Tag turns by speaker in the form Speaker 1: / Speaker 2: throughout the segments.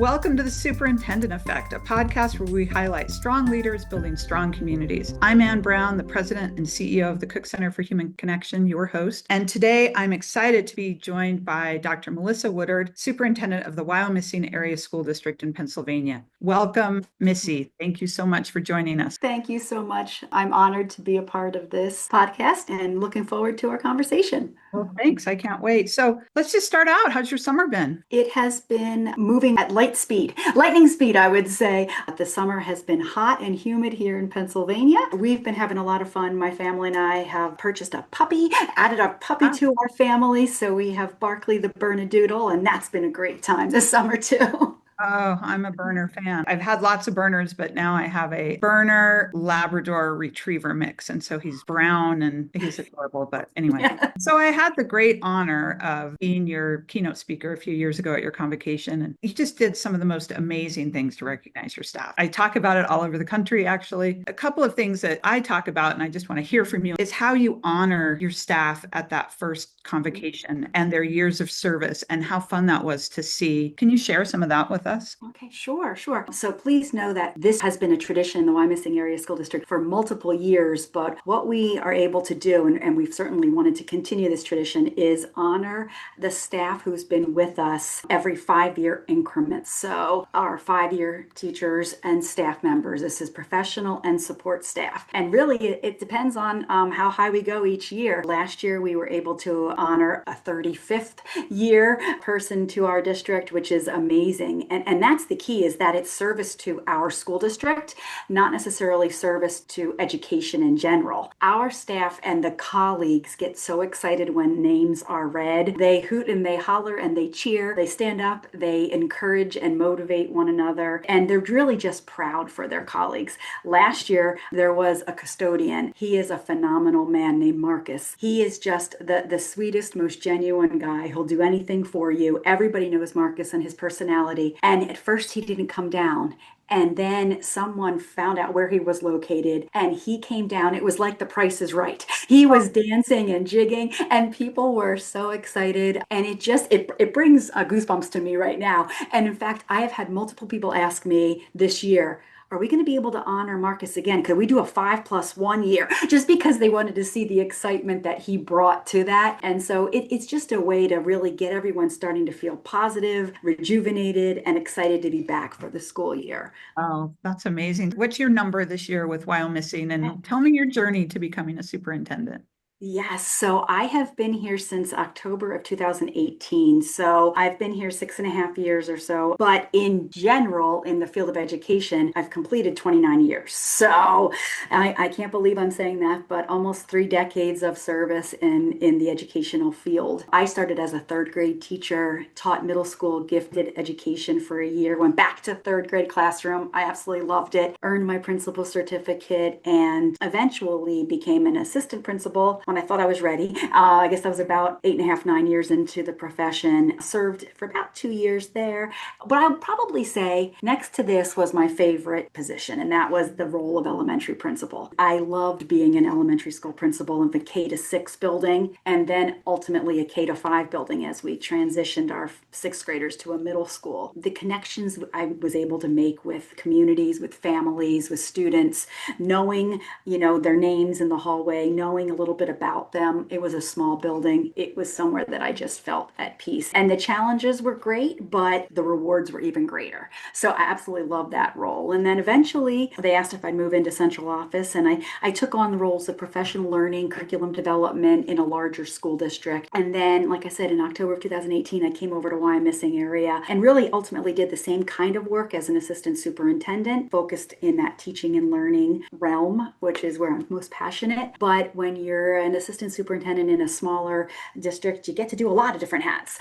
Speaker 1: Welcome to the Superintendent Effect, a podcast where we highlight strong leaders building strong communities. I'm Ann Brown, the president and CEO of the Cook Center for Human Connection, your host. And today I'm excited to be joined by Dr. Melissa Woodard, superintendent of the Wyomissing Area School District in Pennsylvania. Welcome, Missy. Thank you so much for joining us.
Speaker 2: Thank you so much. I'm honored to be a part of this podcast and looking forward to our conversation.
Speaker 1: Well, thanks. I can't wait. So let's just start out. How's your summer been?
Speaker 2: It has been moving at lightning speed, I would say. The summer has been hot and humid here in Pennsylvania. We've been having a lot of fun. My family and I have purchased a puppy, added a puppy to our family. So we have Barkley the Bernedoodle, and that's been a great time this summer too.
Speaker 1: Oh, I'm a Berner fan. I've had lots of Berners, but now I have a Berner Labrador Retriever mix. And so he's brown and he's adorable. But anyway,
Speaker 2: Yeah.
Speaker 1: So I had the great honor of being your keynote speaker a few years ago at your convocation. And you just did some of the most amazing things to recognize your staff. I talk about it all over the country, actually. A couple of things that I talk about, and I just want to hear from you, is how you honor your staff at that first convocation and their years of service and how fun that was to see. Can you share some of that with us?
Speaker 2: Okay, sure. So please know that this has been a tradition in the Wyomissing Area School District for multiple years, but what we are able to do, and we've certainly wanted to continue this tradition, is honor the staff who's been with us every 5-year increments. So our 5-year teachers and staff members, this is professional and support staff. And really, it depends on how high we go each year. Last year, we were able to honor a 35th year person to our district, which is amazing. And that's the key, is that it's service to our school district, not necessarily service to education in general. Our staff and the colleagues get so excited when names are read. They hoot and they holler and they cheer. They stand up, they encourage and motivate one another, and they're really just proud for their colleagues. Last year, there was a custodian. He is a phenomenal man named Marcus. He is just the sweetest, most genuine guy. He'll do anything for you. Everybody knows Marcus and his personality. And at first he didn't come down. And then someone found out where he was located and he came down. It was like The Price is Right. He was dancing and jigging and people were so excited. And it brings goosebumps to me right now. And in fact, I have had multiple people ask me this year, are we going to be able to honor Marcus again? Could we do a 5+1 year? Just because they wanted to see the excitement that he brought to that. And so it's just a way to really get everyone starting to feel positive, rejuvenated, and excited to be back for the school year.
Speaker 1: Oh, that's amazing. What's your number this year with Wyomissing? And tell me your journey to becoming a superintendent.
Speaker 2: Yes, so I have been here since October of 2018. So I've been here 6.5 years or so. But in general, in the field of education, I've completed 29 years. So I can't believe I'm saying that, but almost 3 decades of service in the educational field. I started as a 3rd grade teacher, taught middle school gifted education for a year, went back to 3rd grade classroom. I absolutely loved it, earned my principal certificate, and eventually became an assistant principal when I thought I was ready. I guess I was about 8.5, 9 years into the profession, served for about 2 years there. But I'll probably say next to this was my favorite position, and that was the role of elementary principal. I loved being an elementary school principal in the K-6 building, and then ultimately a K-5 building as we transitioned our 6th graders to a middle school. The connections I was able to make with communities, with families, with students, knowing, their names in the hallway, knowing a little bit about them. It was a small building. It was somewhere that I just felt at peace. And the challenges were great, but the rewards were even greater. So I absolutely loved that role. And then eventually they asked if I'd move into central office, and I took on the roles of professional learning, curriculum development in a larger school district. And then, like I said, in October of 2018, I came over to Wyomissing area and really ultimately did the same kind of work as an assistant superintendent, focused in that teaching and learning realm, which is where I'm most passionate. But when you're an assistant superintendent in a smaller district, you get to do a lot of different hats.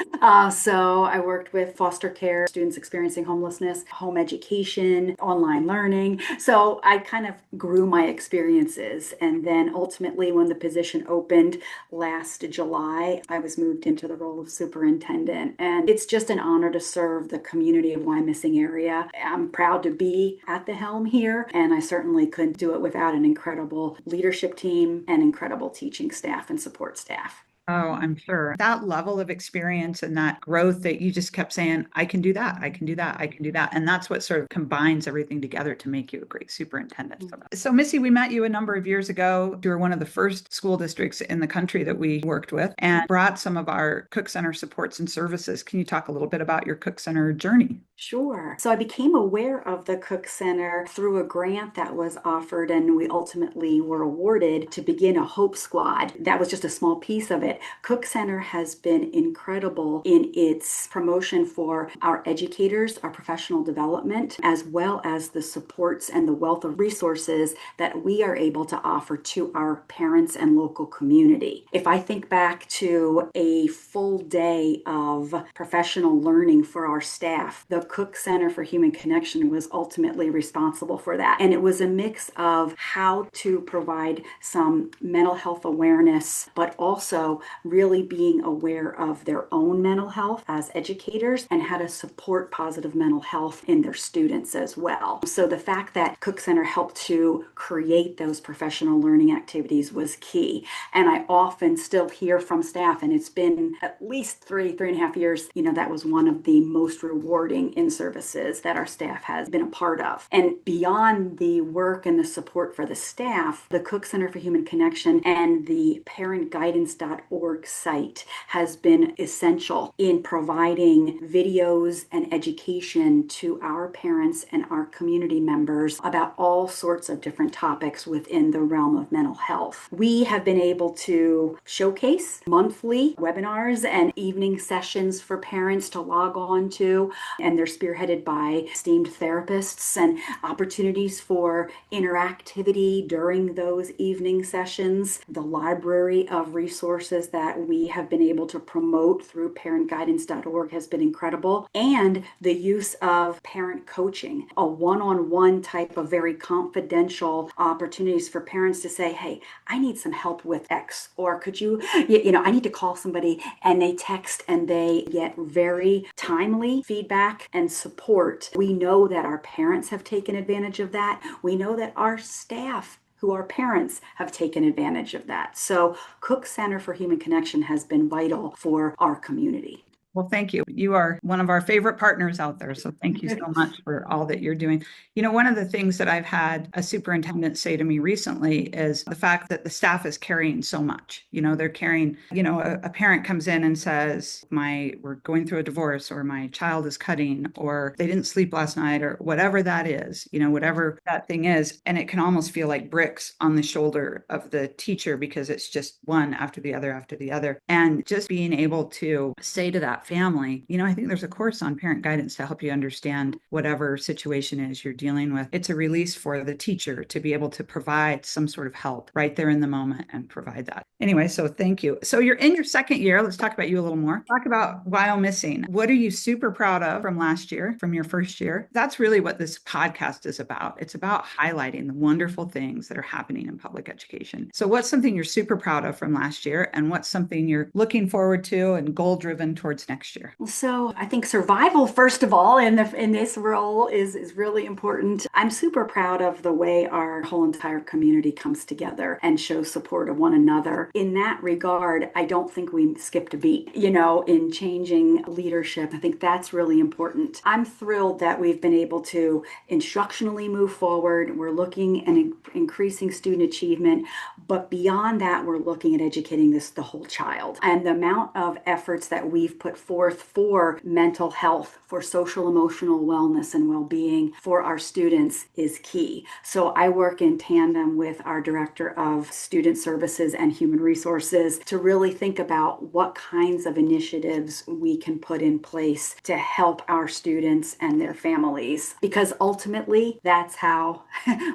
Speaker 2: So I worked with foster care, students experiencing homelessness, home education, online learning. So I kind of grew my experiences. And then ultimately, when the position opened last July, I was moved into the role of superintendent. And it's just an honor to serve the community of Wyomissing area. I'm proud to be at the helm here, and I certainly couldn't do it without an incredible leadership team and incredible teaching staff and support staff.
Speaker 1: Oh, I'm sure. That level of experience and that growth that you just kept saying, I can do that, I can do that, I can do that. And that's what sort of combines everything together to make you a great superintendent. So, Missy, we met you a number of years ago. You were one of the first school districts in the country that we worked with and brought some of our Cook Center supports and services. Can you talk a little bit about your Cook Center journey?
Speaker 2: Sure. So I became aware of the Cook Center through a grant that was offered, and we ultimately were awarded to begin a Hope Squad. That was just a small piece of it. Cook Center has been incredible in its promotion for our educators, our professional development, as well as the supports and the wealth of resources that we are able to offer to our parents and local community. If I think back to a full day of professional learning for our staff, the Cook Center for Human Connection was ultimately responsible for that. And it was a mix of how to provide some mental health awareness, but also really being aware of their own mental health as educators and how to support positive mental health in their students as well. So the fact that Cook Center helped to create those professional learning activities was key. And I often still hear from staff, and it's been at least 3.5 years, that was one of the most rewarding in-services that our staff has been a part of. And beyond the work and the support for the staff, the Cook Center for Human Connection and the parentguidance.org site has been essential in providing videos and education to our parents and our community members about all sorts of different topics within the realm of mental health. We have been able to showcase monthly webinars and evening sessions for parents to log on to, and they're spearheaded by esteemed therapists, and opportunities for interactivity during those evening sessions. The library of resources that we have been able to promote through parentguidance.org has been incredible, and the use of parent coaching, a one-on-one type of very confidential opportunities for parents to say, hey, I need some help with X, or could I need to call somebody, and they text and they get very timely feedback and support. We know that our parents have taken advantage of that. We know that our staff who are parents have taken advantage of that. So Cook Center for Human Connection has been vital for our community.
Speaker 1: Well, thank you. You are one of our favorite partners out there. So thank you so much for all that you're doing. One of the things that I've had a superintendent say to me recently is the fact that the staff is carrying so much. They're carrying, a parent comes in and says, we're going through a divorce, or my child is cutting, or they didn't sleep last night, or whatever that is, whatever that thing is. And it can almost feel like bricks on the shoulder of the teacher because it's just one after the other after the other. And just being able to say to that family, I think there's a course on parent guidance to help you understand whatever situation is you're dealing with. It's a release for the teacher to be able to provide some sort of help right there in the moment and provide that. Anyway, so thank you. So you're in your second year. Let's talk about you a little more. Talk about Wyomissing. What are you super proud of from last year, from your first year? That's really what this podcast is about. It's about highlighting the wonderful things that are happening in public education. So what's something you're super proud of from last year, and what's something you're looking forward to and goal driven towards next year?
Speaker 2: So I think survival, first of all, in this role is really important. I'm super proud of the way our whole entire community comes together and shows support of one another. In that regard, I don't think we skipped a beat, in changing leadership. I think that's really important. I'm thrilled that we've been able to instructionally move forward. We're looking at increasing student achievement, but beyond that, we're looking at educating the whole child. And the amount of efforts that we've put forth for mental health, for social emotional wellness and well-being for our students is key. So I work in tandem with our Director of Student Services and Human Resources to really think about what kinds of initiatives we can put in place to help our students and their families, because ultimately that's how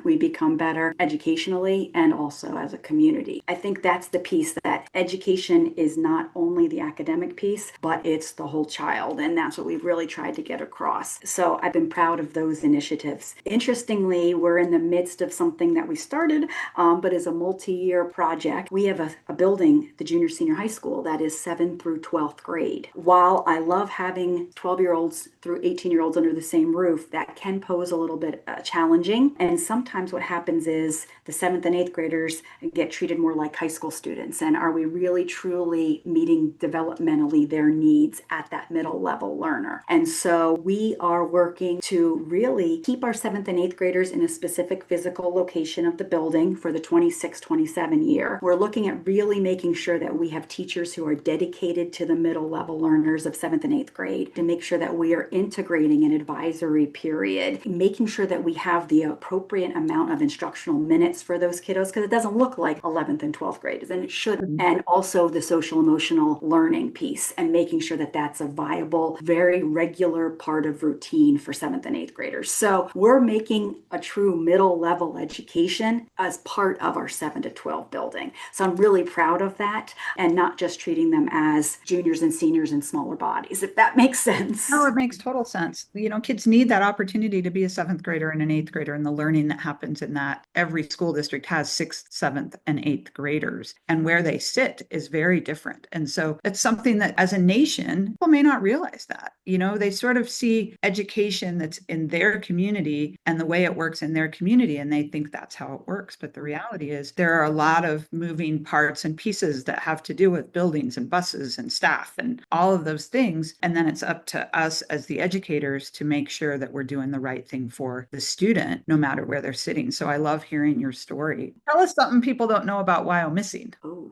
Speaker 2: we become better educationally and also as a community. I think that's the piece, that education is not only the academic piece, but it's the whole child. And that's what we've really tried to get across. So I've been proud of those initiatives. Interestingly, we're in the midst of something that we started, but is a multi-year project. We have a building, the junior senior high school, that is 7th through 12th grade. While I love having 12-year-olds through 18-year-olds under the same roof, that can pose a little bit challenging. And sometimes what happens is the 7th and 8th graders get treated more like high school students. And are we really truly meeting developmentally their needs at that middle level learner? And so we are working to really keep our 7th and 8th graders in a specific physical location of the building for the 26-27 year. We're looking at really making sure that we have teachers who are dedicated to the middle level learners of 7th and 8th grade to make sure that we are integrating an advisory period, making sure that we have the appropriate amount of instructional minutes for those kiddos, because it doesn't look like 11th and 12th grade, and it should. And also the social emotional learning piece, and making sure that that's a viable, very regular part of routine for 7th and 8th graders. So we're making a true middle level education as part of our 7 to 12 building. So I'm really proud of that, and not just treating them as juniors and seniors in smaller bodies, if that makes sense.
Speaker 1: No, it makes total sense. Kids need that opportunity to be a 7th grader and an 8th grader, and the learning that happens in that. Every school district has 6th, 7th, and 8th graders, and where they sit is very different. And so it's something that as a nation, people may not realize that. They sort of see education that's in their community and the way it works in their community, and they think that's how it works. But the reality is there are a lot of moving parts and pieces that have to do with buildings and buses and staff and all of those things. And then it's up to us as the educators to make sure that we're doing the right thing for the student, no matter where they're sitting. So I love hearing your story. Tell us something people don't know about Wyomissing.
Speaker 2: Oh.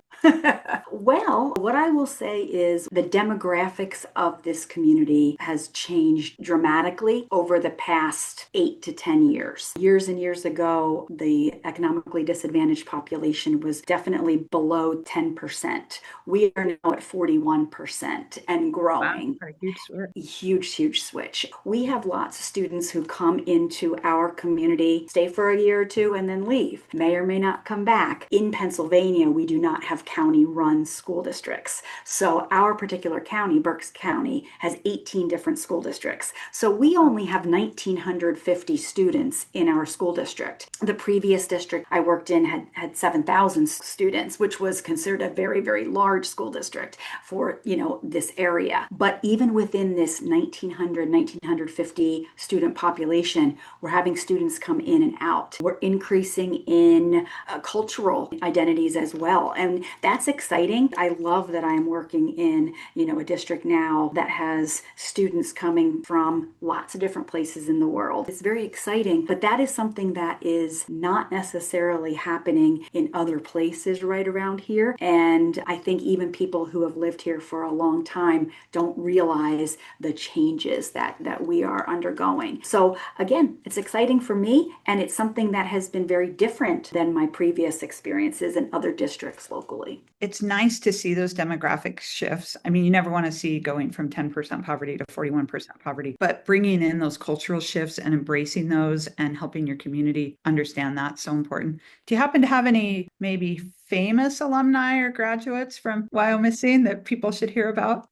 Speaker 2: Well, what I will say is the demographics of this community has changed dramatically over the past 8 to 10 years. Years and years ago, the economically disadvantaged population was definitely below 10%. We are now at 41% and growing.
Speaker 1: Wow, a huge switch.
Speaker 2: Huge switch. We have lots of students who come into our community, stay for a year or two, and then leave. May or may not come back. In Pennsylvania, we do not have county-run school districts. So our particular county, Berks County, has 18 different school districts. So we only have 1,950 students in our school district. The previous district I worked in had 7,000 students, which was considered a very large school district for, this area. But even within this 1,950 student population, we're having students come in and out. We're increasing in cultural identities as well. And that's exciting. I love that I'm working in, a district now that has students coming from lots of different places in the world. It's very exciting, but that is something that is not necessarily happening in other places right around here. And I think even people who have lived here for a long time don't realize the changes that we are undergoing. So again, it's exciting for me, and it's something that has been very different than my previous experiences in other districts locally.
Speaker 1: It's nice to see those demographic shifts. I mean, you never want to see going from 10% poverty to 41% poverty, but bringing in those cultural shifts and embracing those and helping your community understand that's so important. Do you happen to have any maybe famous alumni or graduates from Wyomissing that people should hear about?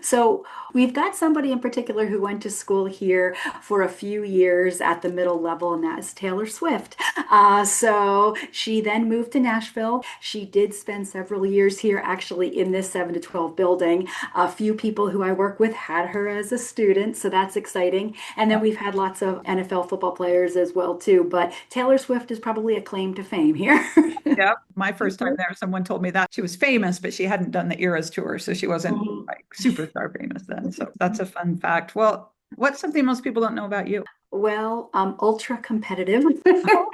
Speaker 2: So we've got somebody in particular who went to school here for a few years at the middle level, and that is Taylor Swift. So she then moved to Nashville. She did spend several years here actually in this 7 to 12 building. A few people who I work with had her as a student, so that's exciting. And then we've had lots of NFL football players as well too, but Taylor Swift is probably a claim to fame here.
Speaker 1: Yeah, my first time there, someone told me that she was famous, but she hadn't done the Eras tour, so she wasn't like superstar famous then. So that's a fun fact. Well, what's something most people don't know about you?
Speaker 2: Well, I'm ultra competitive.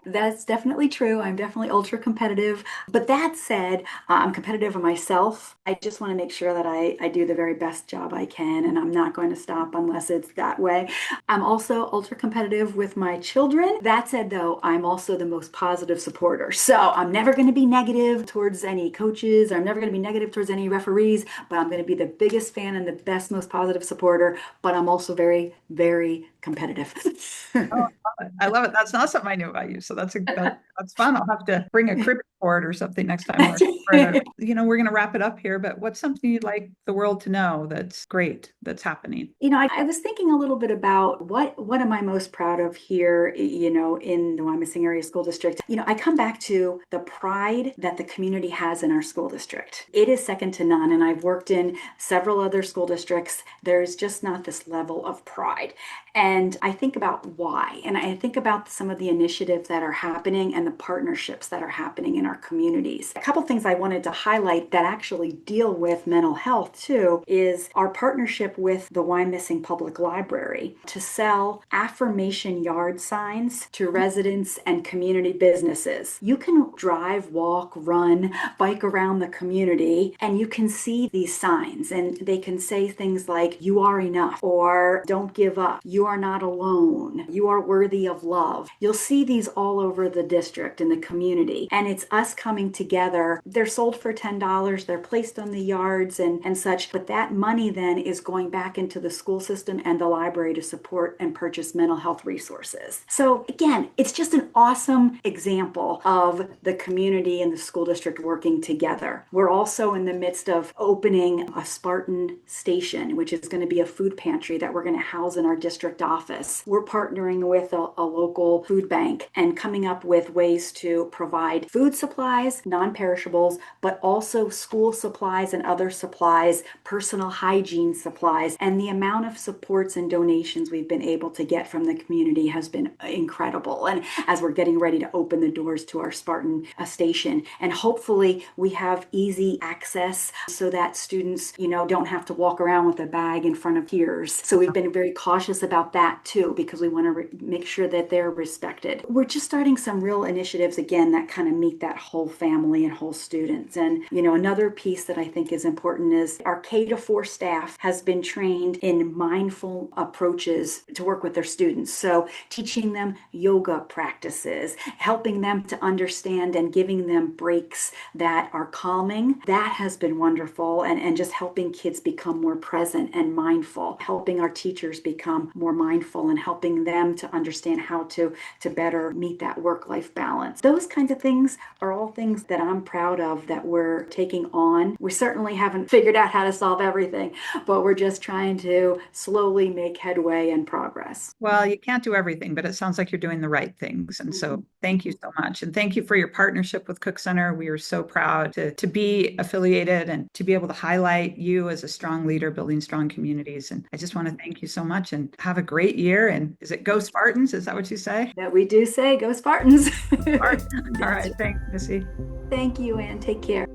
Speaker 2: That's definitely true. I'm definitely ultra competitive. But that said, I'm competitive for myself. I just want to make sure that I do the very best job I can, and I'm not going to stop unless it's that way. I'm also ultra competitive with my children. That said, though, I'm also the most positive supporter. So I'm never going to be negative towards any coaches. I'm never going to be negative towards any referees, but I'm going to be the biggest fan and the best, most positive supporter. But I'm also very competitive.
Speaker 1: Oh, I love it. That's not something I knew about you. So that's fun. I'll have to bring a crib report or something next time. We're going to wrap it up here, but what's something you'd like the world to know that's great, that's happening?
Speaker 2: I was thinking a little bit about what am I most proud of here, in the Wyomissing Area School District. I come back to the pride that the community has in our school district. It is second to none, and I've worked in several other school districts. There's just not this level of pride. And I think about why, and I think about some of the initiatives that are happening and the partnerships that are happening in our communities. A couple things I wanted to highlight that actually deal with mental health too is our partnership with the Wyomissing Public Library to sell affirmation yard signs to residents and community businesses. You can drive, walk, run, bike around the community, and you can see these signs, and they can say things like, "You are enough," or "Don't give up," "You are not alone," "You are worthy of love." You'll see these all over the district and the community, and it's us coming together. They're sold for $10, they're placed on the yards and such, but that money then is going back into the school system and the library to support and purchase mental health resources. So again, it's just an awesome example of the community and the school district working together. We're also in the midst of opening a Spartan station, which is going to be a food pantry that we're going to house in our district office. We're partnering with a local food bank and coming up with ways to provide food supplies, non-perishables, but also school supplies and other supplies, personal hygiene supplies. And the amount of supports and donations we've been able to get from the community has been incredible. And as we're getting ready to open the doors to our Spartan station, and hopefully we have easy access so that students, don't have to walk around with a bag in front of peers. So we've been very cautious about that too, because we want to make sure that they're respected. We're just starting some real initiatives again that kind of meet that whole family and whole students. And another piece that I think is important is our K-4 staff has been trained in mindful approaches to work with their students. So teaching them yoga practices, helping them to understand and giving them breaks that are calming. That has been wonderful, and just helping kids become more present and mindful, helping our teachers become more mindful and helping them to understand how to better meet that work-life balance. Those kinds of things are all things that I'm proud of that we're taking on. We certainly haven't figured out how to solve everything, but we're just trying to slowly make headway and progress.
Speaker 1: Well, you can't do everything, but it sounds like you're doing the right things. And so thank you so much. And thank you for your partnership with Cook Center. We are so proud to be affiliated and to be able to highlight you as a strong leader building strong communities. And I just want to thank you so much and have a great year. And is it Go Spartans? Is that what you say?
Speaker 2: That we do say, go Spartans.
Speaker 1: All right. Thanks, Missy.
Speaker 2: Thank you, Ann. Take care.